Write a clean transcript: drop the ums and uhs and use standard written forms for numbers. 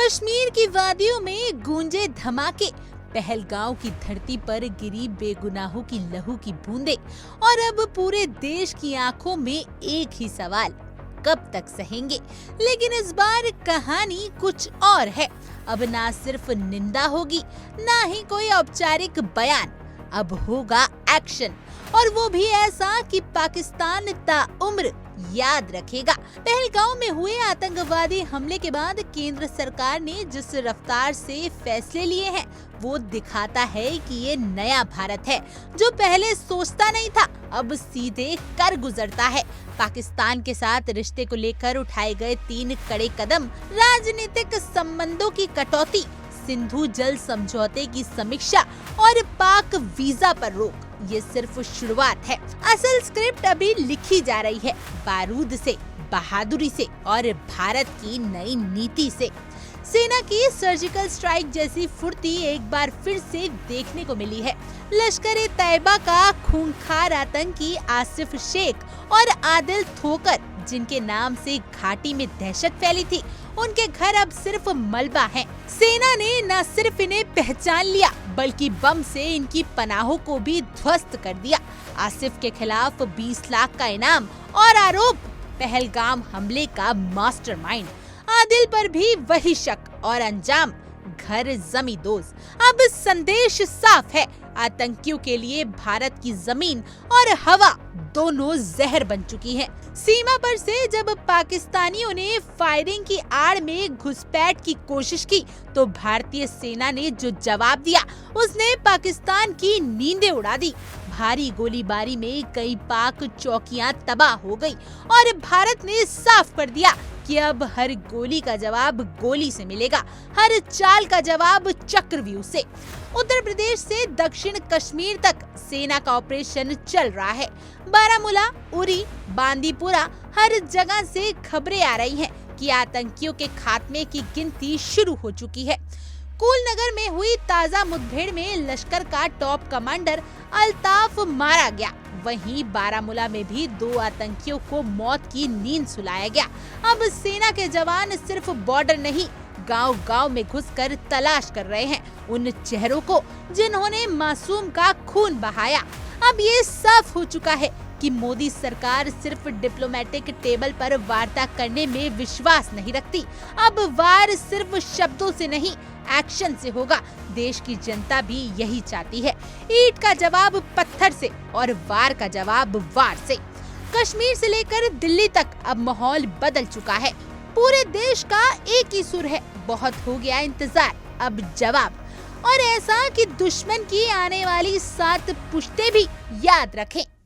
कश्मीर की वादियों में गूंजे धमाके, पहलगांव की धरती पर गिरी बेगुनाहों की लहू की बूंदें और अब पूरे देश की आंखों में एक ही सवाल, कब तक सहेंगे। लेकिन इस बार कहानी कुछ और है। अब ना सिर्फ निंदा होगी, ना ही कोई औपचारिक बयान, अब होगा एक्शन, और वो भी ऐसा कि पाकिस्तान ताउम्र याद रखेगा। पहलगांव में हुए आतंकवादी हमले के बाद केंद्र सरकार ने जिस रफ्तार से फैसले लिए हैं, वो दिखाता है कि ये नया भारत है, जो पहले सोचता नहीं था, अब सीधे कर गुजरता है। पाकिस्तान के साथ रिश्ते को लेकर उठाए गए 3 कड़े कदम, राजनीतिक संबंधों की कटौती, सिंधु जल समझौते की समीक्षा और पाक वीजा पर रोक, ये सिर्फ शुरुआत है। असल स्क्रिप्ट अभी लिखी जा रही है, बारूद से, बहादुरी से और भारत की नई नीति से। सेना की सर्जिकल स्ट्राइक जैसी फुर्ती एक बार फिर से देखने को मिली है। लश्कर-ए-तैयबा का खूंखार आतंकी आसिफ शेख और आदिल थोकर, जिनके नाम से घाटी में दहशत फैली थी, उनके घर अब सिर्फ मलबा हैं। सेना ने न सिर्फ इन्हें पहचान लिया, बल्कि बम से इनकी पनाहों को भी ध्वस्त कर दिया। आसिफ के खिलाफ 20 लाख का इनाम और आरोप, पहलगाम हमले का मास्टरमाइंड। आदिल पर भी वही शक और अंजाम, घर जमींदोज। अब संदेश साफ है, आतंकियों के लिए भारत की जमीन और हवा दोनों जहर बन चुकी हैं। सीमा पर से जब पाकिस्तानियों ने फायरिंग की आड़ में घुसपैठ की कोशिश की, तो भारतीय सेना ने जो जवाब दिया, उसने पाकिस्तान की नींदें उड़ा दी। भारी गोलीबारी में कई पाक चौकियां तबाह हो गई और भारत ने साफ कर दिया कि अब हर गोली का जवाब गोली से मिलेगा, हर चाल का जवाब चक्रव्यूह से। उत्तर प्रदेश से दक्षिण कश्मीर तक सेना का ऑपरेशन चल रहा है। बारामूला, उरी, बांदीपुरा, हर जगह से खबरें आ रही हैं कि आतंकियों के खात्मे की गिनती शुरू हो चुकी है। कूलनगर में हुई ताजा मुठभेड़ में लश्कर का टॉप कमांडर अल्ताफ मारा गया। वहीं बारामूला में भी 2 आतंकियों को मौत की नींद सुलाया गया। अब सेना के जवान सिर्फ बॉर्डर नहीं, गांव-गांव में घुसकर तलाश कर रहे हैं उन चेहरों को, जिन्होंने मासूम का खून बहाया। अब ये साफ हो चुका है कि मोदी सरकार सिर्फ डिप्लोमेटिक टेबल पर वार्ता करने में विश्वास नहीं रखती। अब वार सिर्फ शब्दों से नहीं, एक्शन से होगा। देश की जनता भी यही चाहती है, ईंट का जवाब पत्थर से और वार का जवाब वार से। कश्मीर से लेकर दिल्ली तक अब माहौल बदल चुका है। पूरे देश का एक ही सुर है, बहुत हो गया इंतजार, अब जवाब। और ऐसा कि दुश्मन की आने वाली 7 पुश्तें भी याद रखें।